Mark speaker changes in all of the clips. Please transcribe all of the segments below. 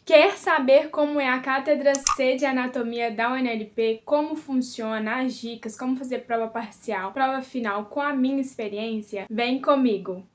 Speaker 1: Quer saber como é a Cátedra C de Anatomia da UNLP, como funciona, as dicas, como fazer prova parcial, prova final com a minha experiência? Vem comigo!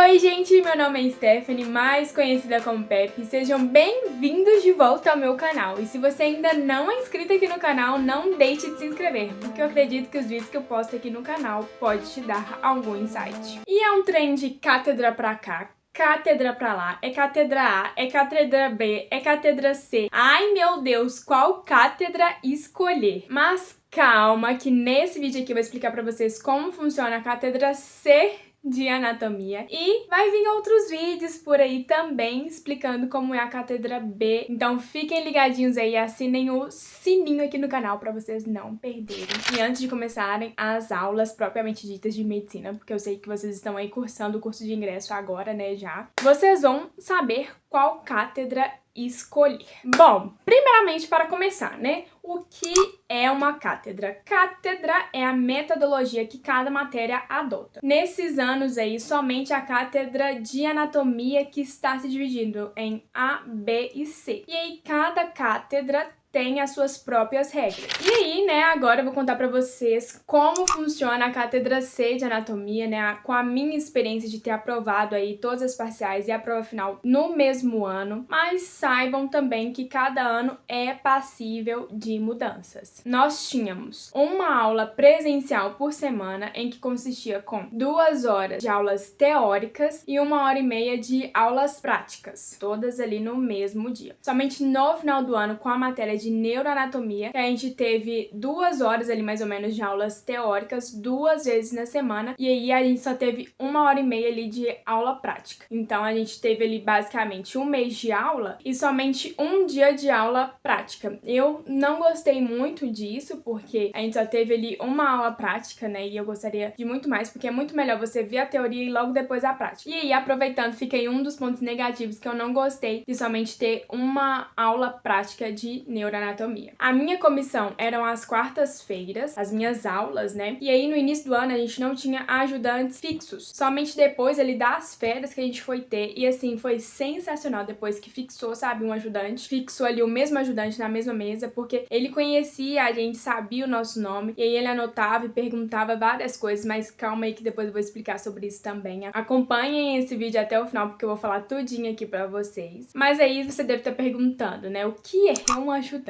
Speaker 1: Oi, gente! Meu nome é Stephanie, mais conhecida como Pepe. Sejam bem-vindos de volta ao meu canal. E se você ainda não é inscrito aqui no canal, não deixe de se inscrever, porque eu acredito que os vídeos que eu posto aqui no canal podem te dar algum insight. E é um trem de cátedra pra cá, cátedra pra lá, é cátedra A, é cátedra B, é cátedra C. Ai, meu Deus, qual cátedra escolher? Mas calma, que nesse vídeo aqui eu vou explicar pra vocês como funciona a cátedra C de anatomia e vai vir outros vídeos por aí também explicando como é a cátedra B. Então fiquem ligadinhos aí e assinem o sininho aqui no canal pra vocês não perderem. E antes de começarem as aulas propriamente ditas de medicina, porque eu sei que vocês estão aí cursando o curso de ingresso agora, né, já, vocês vão saber qual cátedra escolher. Bom, primeiramente para começar, né, o que é uma cátedra? Cátedra é a metodologia que cada matéria adota. Nesses anos aí, somente a cátedra de anatomia que está se dividindo em A, B e C. E aí cada cátedra tem as suas próprias regras. E aí, né, agora eu vou contar pra vocês como funciona a cátedra C de anatomia, né, com a minha experiência de ter aprovado aí todas as parciais e a prova final no mesmo ano, mas saibam também que cada ano é passível de mudanças. Nós tínhamos uma aula presencial por semana, em que consistia com 2 horas de aulas teóricas e 1h30 de aulas práticas, todas ali no mesmo dia. Somente no final do ano, com a matéria de neuroanatomia, que a gente teve 2 horas ali mais ou menos de aulas teóricas 2 vezes na semana, e aí a gente só teve 1h30 ali de aula prática. Então a gente teve ali basicamente um mês de aula e somente um dia de aula prática. Eu não gostei muito disso, porque a gente só teve ali uma aula prática, né, e eu gostaria de muito mais, porque é muito melhor você ver a teoria e logo depois a prática. E aí, aproveitando, fica aí um dos pontos negativos que eu não gostei de somente ter uma aula prática de neuroanatomia. A minha comissão eram às quartas-feiras, as minhas aulas, né? E aí no início do ano a gente não tinha ajudantes fixos. Somente depois ali das férias que a gente foi ter. E assim, foi sensacional depois que fixou, sabe, um ajudante. Fixou ali o mesmo ajudante na mesma mesa, porque ele conhecia a gente, sabia o nosso nome. E aí ele anotava e perguntava várias coisas, mas calma aí que depois eu vou explicar sobre isso também. Acompanhem esse vídeo até o final, porque eu vou falar tudinho aqui pra vocês. Mas aí você deve estar perguntando, né, o que é um ajudante?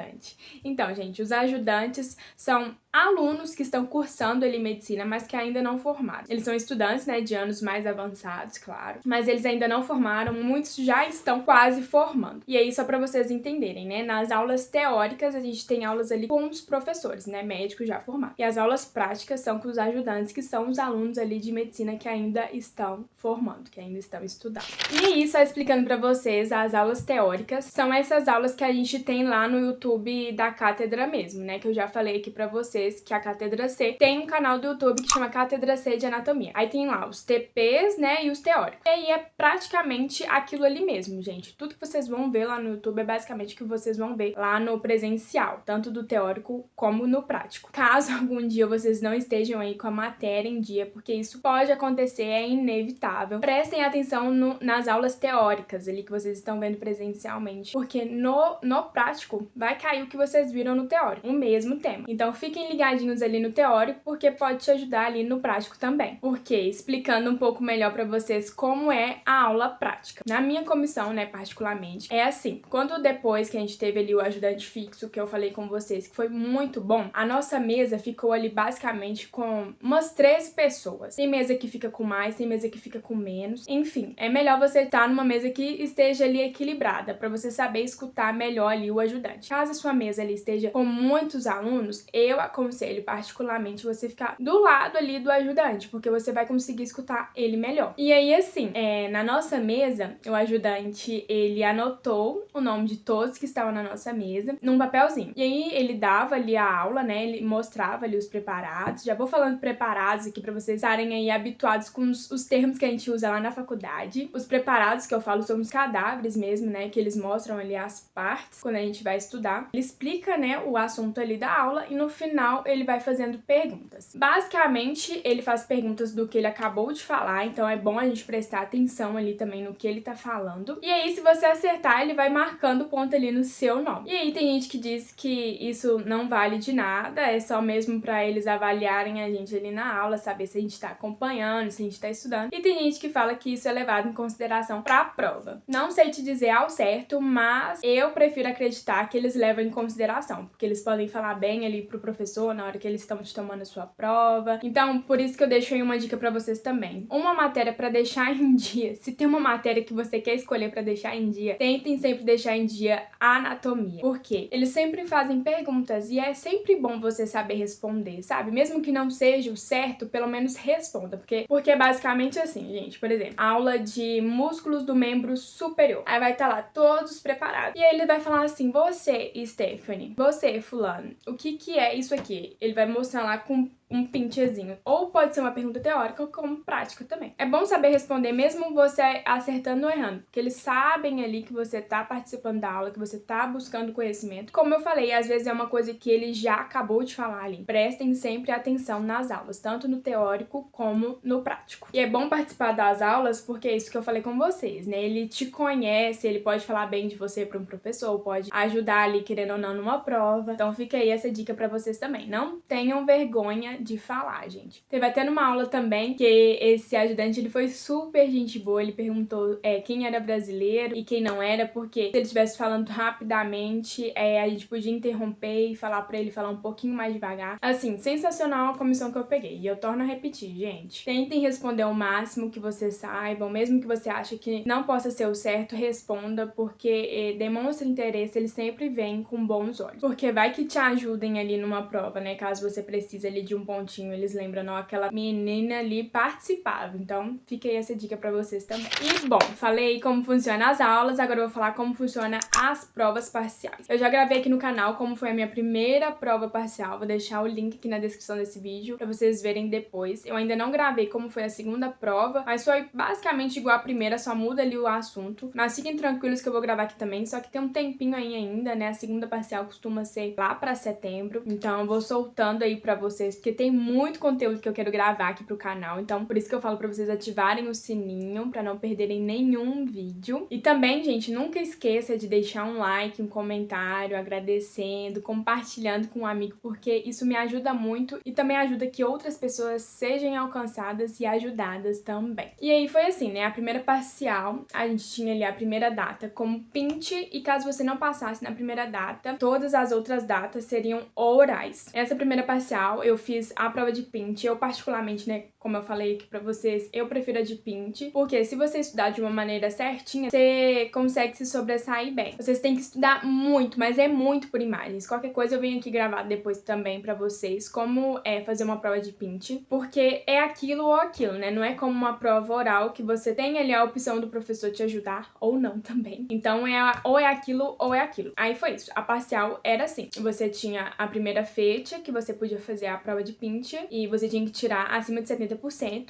Speaker 1: Então, gente, os ajudantes são alunos que estão cursando ali medicina, mas que ainda não formaram. Eles são estudantes, né, de anos mais avançados, claro, mas eles ainda não formaram, muitos já estão quase formando. E aí, só pra vocês entenderem, né, nas aulas teóricas a gente tem aulas ali com os professores, né, médicos já formados. E as aulas práticas são com os ajudantes, que são os alunos ali de medicina que ainda estão formando, que ainda estão estudando. E aí, só explicando pra vocês, as aulas teóricas são essas aulas que a gente tem lá no YouTube da cátedra mesmo, né, que eu já falei aqui pra vocês que a Cátedra C tem um canal do YouTube que chama Cátedra C de Anatomia. Aí tem lá os TPs, né, e os teóricos. E aí é praticamente aquilo ali mesmo, gente. Tudo que vocês vão ver lá no YouTube é basicamente o que vocês vão ver lá no presencial, tanto do teórico como no prático. Caso algum dia vocês não estejam aí com a matéria em dia, porque isso pode acontecer, é inevitável, prestem atenção nas aulas teóricas ali que vocês estão vendo presencialmente, porque no prático vai cair o que vocês viram no teórico, o mesmo tema. Então fiquem ligadinhos ali no teórico, porque pode te ajudar ali no prático também. Porque, explicando um pouco melhor pra vocês como é a aula prática. Na minha comissão, né, particularmente, é assim, quando depois que a gente teve ali o ajudante fixo, que eu falei com vocês, que foi muito bom, a nossa mesa ficou ali basicamente com umas 13 pessoas. Tem mesa que fica com mais, tem mesa que fica com menos, enfim, é melhor você estar numa mesa que esteja ali equilibrada, pra você saber escutar melhor ali o ajudante. Caso a sua mesa ali esteja com muitos alunos, eu aconselho particularmente você ficar do lado ali do ajudante, porque você vai conseguir escutar ele melhor. E aí, assim, na nossa mesa, o ajudante, ele anotou o nome de todos que estavam na nossa mesa num papelzinho. E aí, ele dava ali a aula, né, ele mostrava ali os preparados. Já vou falando preparados aqui pra vocês estarem aí habituados com os termos que a gente usa lá na faculdade. Os preparados que eu falo são os cadáveres mesmo, né, que eles mostram ali as partes quando a gente vai estudar. Ele explica, né, o assunto ali da aula e no final final ele vai fazendo perguntas. Basicamente, ele faz perguntas do que ele acabou de falar, então é bom a gente prestar atenção ali também no que ele tá falando. E aí, se você acertar, ele vai marcando ponto ali no seu nome. E aí tem gente que diz que isso não vale de nada, é só mesmo pra eles avaliarem a gente ali na aula, saber se a gente tá acompanhando, se a gente tá estudando. E tem gente que fala que isso é levado em consideração pra prova. Não sei te dizer ao certo, mas eu prefiro acreditar que eles levam em consideração, porque eles podem falar bem ali pro professor na hora que eles estão te tomando a sua prova. Então, por isso que eu deixo aí uma dica pra vocês também. Uma matéria pra deixar em dia. Se tem uma matéria que você quer escolher pra deixar em dia, tentem sempre deixar em dia a anatomia. Por quê? Eles sempre fazem perguntas e é sempre bom você saber responder, sabe? Mesmo que não seja o certo, pelo menos responda. Porque é basicamente assim, gente. Por exemplo, aula de músculos do membro superior. Aí vai estar lá todos preparados. E aí ele vai falar assim: você, Stephanie, você, fulano, o que é isso aqui? Ele vai mostrar lá com um pintzinho. Ou pode ser uma pergunta teórica como prática também. É bom saber responder mesmo você acertando ou errando, porque eles sabem ali que você tá participando da aula, que você tá buscando conhecimento. Como eu falei, às vezes é uma coisa que ele já acabou de falar ali. Prestem sempre atenção nas aulas, tanto no teórico como no prático. E é bom participar das aulas porque é isso que eu falei com vocês, né? Ele te conhece, ele pode falar bem de você para um professor, pode ajudar ali, querendo ou não, numa prova. Então fica aí essa dica para vocês também. Não tenham vergonha de falar, gente. Teve até numa aula também que esse ajudante, ele foi super gente boa, ele perguntou quem era brasileiro e quem não era, porque se ele estivesse falando rapidamente, a gente podia interromper e falar pra ele falar um pouquinho mais devagar. Assim, sensacional a comissão que eu peguei. E eu torno a repetir, gente. Tentem responder o máximo que vocês saibam, mesmo que você ache que não possa ser o certo, responda, porque demonstra interesse, eles sempre vêm com bons olhos. Porque vai que te ajudem ali numa prova, né? Caso você precise ali de um pontinho, eles lembram, não, aquela menina ali participava. Então, fica aí essa dica pra vocês também. E, bom, falei como funciona as aulas, agora eu vou falar como funciona as provas parciais. Eu já gravei aqui no canal como foi a minha primeira prova parcial, vou deixar o link aqui na descrição desse vídeo pra vocês verem depois. Eu ainda não gravei como foi a segunda prova, mas foi basicamente igual a primeira, só muda ali o assunto. Mas fiquem tranquilos que eu vou gravar aqui também, só que tem um tempinho aí ainda, né? A segunda parcial costuma ser lá pra setembro, então eu vou soltando aí pra vocês, porque tem muito conteúdo que eu quero gravar aqui pro canal, então por isso que eu falo pra vocês ativarem o sininho pra não perderem nenhum vídeo. E também, gente, nunca esqueça de deixar um like, um comentário, agradecendo, compartilhando com um amigo, porque isso me ajuda muito e também ajuda que outras pessoas sejam alcançadas e ajudadas também. E aí foi assim, né? A primeira parcial, a gente tinha ali a primeira data como pint, e caso você não passasse na primeira data, todas as outras datas seriam orais. Essa primeira parcial eu fiz a prova de pint, eu particularmente, né, como eu falei aqui pra vocês, eu prefiro a de pint, porque se você estudar de uma maneira certinha, você consegue se sobressair bem. Vocês têm que estudar muito, mas é muito por imagens. Qualquer coisa eu venho aqui gravar depois também pra vocês como fazer uma prova de pint, porque é aquilo ou aquilo, né? Não é como uma prova oral que você tem ali a opção do professor te ajudar ou não também. Então ou é aquilo ou é aquilo. Aí foi isso. A parcial era assim. Você tinha a primeira fecha que você podia fazer a prova de pint e você tinha que tirar acima de 70%.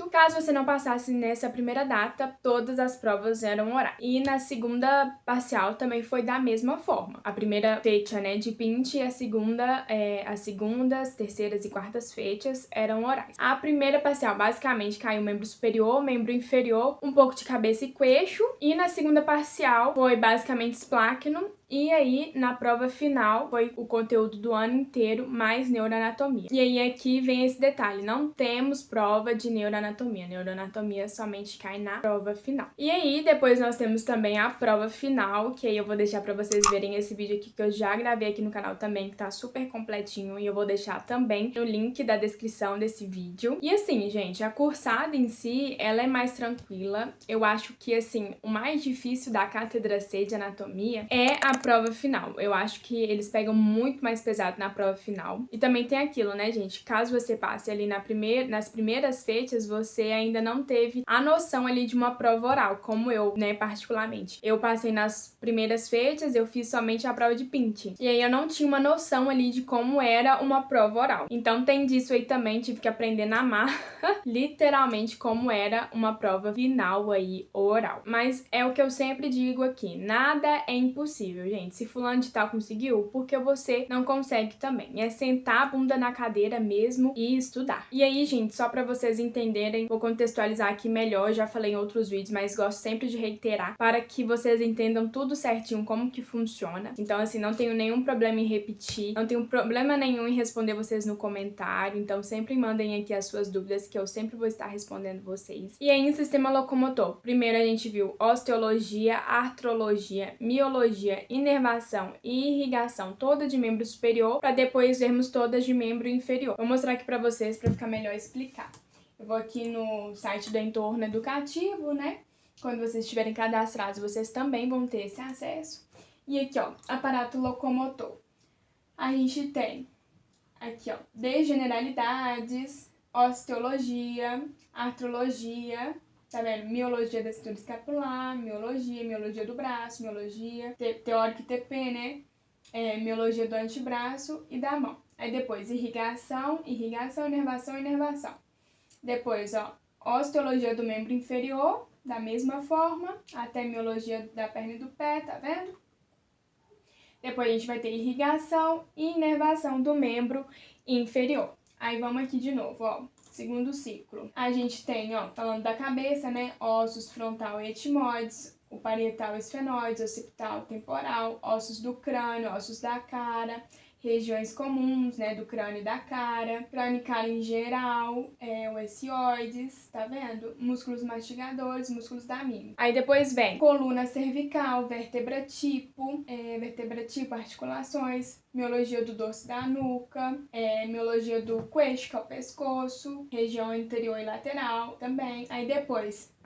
Speaker 1: Caso você não passasse nessa primeira data, todas as provas eram orais. E na segunda parcial também foi da mesma forma. A primeira fecha, né, de pint e a segunda, as segundas, terceiras e quartas fechas eram orais. A primeira parcial basicamente caiu membro superior, membro inferior, um pouco de cabeça e queixo. E na segunda parcial foi basicamente espláqueno. E aí, na prova final, foi o conteúdo do ano inteiro, mais neuroanatomia. E aí, aqui vem esse detalhe, não temos prova de neuroanatomia. Neuroanatomia somente cai na prova final. E aí, depois nós temos também a prova final, que aí eu vou deixar pra vocês verem esse vídeo aqui, que eu já gravei aqui no canal também, que tá super completinho, e eu vou deixar também no link da descrição desse vídeo. E assim, gente, a cursada em si, ela é mais tranquila. Eu acho que, assim, o mais difícil da cátedra C de anatomia é a prova final. Eu acho que eles pegam muito mais pesado na prova final. E também tem aquilo, né, gente? Caso você passe ali nas primeiras fechas, você ainda não teve a noção ali de uma prova oral, como eu, né, particularmente. Eu passei nas primeiras fechas, eu fiz somente a prova de pint. E aí eu não tinha uma noção ali de como era uma prova oral. Então tem disso aí também, tive que aprender na marra, literalmente, como era uma prova final aí oral. Mas é o que eu sempre digo aqui, nada é impossível, viu, gente? Se fulano de tal conseguiu, por que você não consegue também? É sentar a bunda na cadeira mesmo e estudar. E aí, gente, só pra vocês entenderem, vou contextualizar aqui melhor, já falei em outros vídeos, mas gosto sempre de reiterar para que vocês entendam tudo certinho como que funciona. Então, assim, não tenho nenhum problema em repetir, não tenho problema nenhum em responder vocês no comentário, então sempre mandem aqui as suas dúvidas que eu sempre vou estar respondendo vocês. E aí, em sistema locomotor, primeiro a gente viu osteologia, artrologia, miologia, inervação e irrigação, toda de membro superior, para depois vermos todas de membro inferior. Vou mostrar aqui para vocês para ficar melhor explicar. Eu vou aqui no site do Entorno Educativo, né? Quando vocês estiverem cadastrados, vocês também vão ter esse acesso. E aqui, ó, aparato locomotor. A gente tem aqui, ó, degeneralidades, osteologia, artrologia, tá vendo? Miologia da cintura escapular, miologia do braço, miologia teórica e TP, né? Miologia do antebraço e da mão. Aí depois irrigação, inervação. Depois, ó, osteologia do membro inferior, da mesma forma, até miologia da perna e do pé, tá vendo? Depois a gente vai ter irrigação e inervação do membro inferior. Aí vamos aqui de novo, ó. Segundo ciclo. A gente tem, ó, falando da cabeça, né? Ossos frontal e etimoides, o parietal e esfenoides, occipital, temporal, ossos do crânio, ossos da cara, regiões comuns, né, do crânio e da cara, crânio e cara em geral, o essioides, tá vendo? Músculos mastigadores, músculos da mímica. Aí depois vem coluna cervical, vértebra tipo, articulações, miologia do dorso da nuca, miologia do queixo, que é o pescoço, região anterior e lateral também.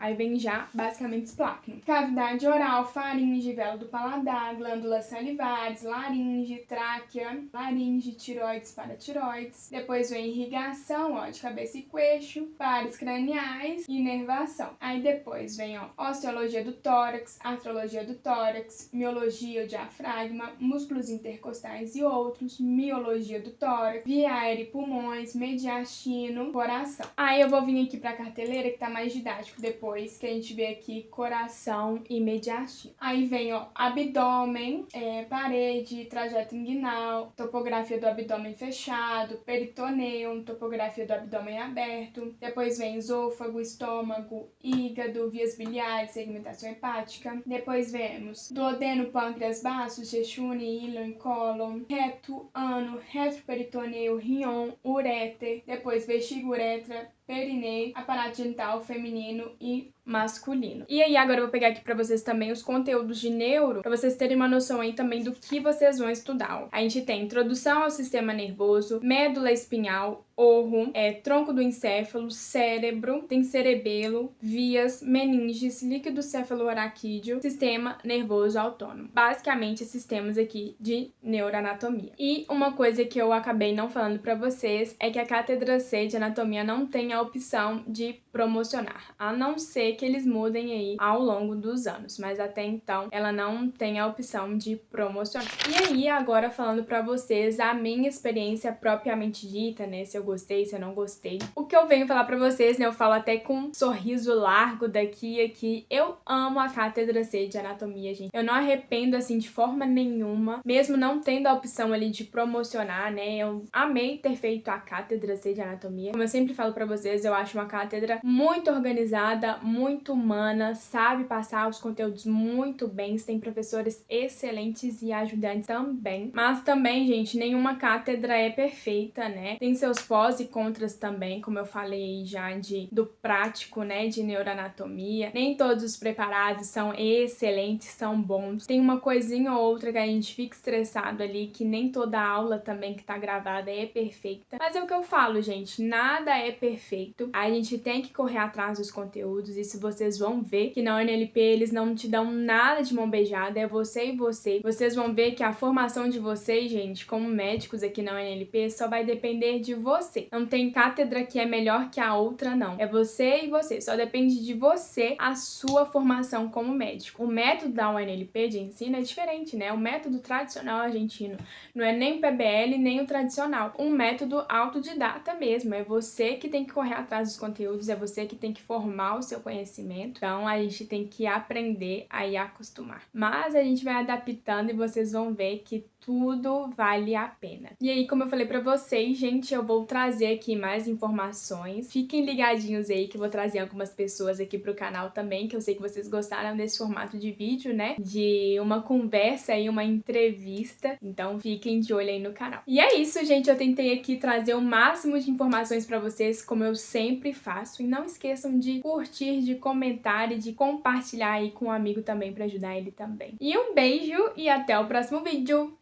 Speaker 1: Aí vem já, basicamente, esplácnio. Cavidade oral, faringe, velo do paladar, glândulas salivares, laringe, tráquea, laringe, tiroides, paratiroides. Depois vem irrigação, ó, de cabeça e queixo, pares craniais e inervação. Aí depois vem, ó, osteologia do tórax, artrologia do tórax, miologia, o diafragma, músculos intercostais e outros, miologia do tórax, via aérea e pulmões, mediastino, coração. Aí eu vou vir aqui pra carteleira, que tá mais didático depois, que a gente vê aqui coração e mediastino. Aí vem, ó, abdômen, parede, trajeto inguinal, topografia do abdômen fechado, peritoneu, topografia do abdômen aberto. Depois vem esôfago, estômago, hígado, vias biliares, segmentação hepática. Depois vemos duodeno, pâncreas, baço, jejune, íleon e cólon, reto, ano, retroperitoneu, rim, uréter. Depois bexiga, uretra, perineu, aparato genital feminino e masculino. E aí agora eu vou pegar aqui pra vocês também os conteúdos de neuro, pra vocês terem uma noção aí também do que vocês vão estudar. A gente tem introdução ao sistema nervoso, médula espinhal, orro, tronco do encéfalo, cérebro, tem cerebelo, vias, meninges, líquido cefaloraquídeo, sistema nervoso autônomo. Basicamente, esses temas aqui de neuroanatomia. E uma coisa que eu acabei não falando pra vocês é que a cátedra C de anatomia não tem a opção de promocionar, a não ser que eles mudem aí ao longo dos anos, mas até então ela não tem a opção de promocionar. E aí, agora falando pra vocês a minha experiência propriamente dita, né, se eu gostei, se eu não gostei. O que eu venho falar pra vocês, né, eu falo até com um sorriso largo daqui e aqui, eu amo a cátedra C de anatomia, gente. Eu não arrependo, assim, de forma nenhuma, mesmo não tendo a opção ali de promocionar, né, eu amei ter feito a cátedra C de anatomia. Como eu sempre falo pra vocês, eu acho uma cátedra muito organizada, muito humana, sabe passar os conteúdos muito bem, tem professores excelentes e ajudantes também. Mas também, gente, nenhuma cátedra é perfeita, né? Tem seus pós e contras também, como eu falei já do prático, né, de neuroanatomia. Nem todos os preparados são excelentes, são bons. Tem uma coisinha ou outra que a gente fica estressado ali, que nem toda aula também que tá gravada é perfeita. Mas é o que eu falo, gente, nada é perfeito. A gente tem que correr atrás dos conteúdos, isso vocês vão ver que na UNLP eles não te dão nada de mão beijada, é você e você. Vocês vão ver que a formação de vocês, gente, como médicos aqui na UNLP, só vai depender de você. Não tem cátedra que é melhor que a outra, não. É você e você. Só depende de você a sua formação como médico. O método da UNLP de ensino é diferente, né? O método tradicional argentino não é nem o PBL, nem o tradicional. Um método autodidata mesmo. É você que tem que correr atrás dos conteúdos, é você que tem que formar o seu conhecimento. Então, a gente tem que aprender a ir acostumar. Mas a gente vai adaptando e vocês vão ver que tudo vale a pena. E aí, como eu falei pra vocês, gente, eu vou trazer aqui mais informações. Fiquem ligadinhos aí que eu vou trazer algumas pessoas aqui pro canal também, que eu sei que vocês gostaram desse formato de vídeo, né? De uma conversa e uma entrevista. Então, fiquem de olho aí no canal. E é isso, gente. Eu tentei aqui trazer o máximo de informações pra vocês, como eu sempre faço. E não esqueçam de curtir, de comentar e de compartilhar aí com um amigo também pra ajudar ele também. E um beijo e até o próximo vídeo!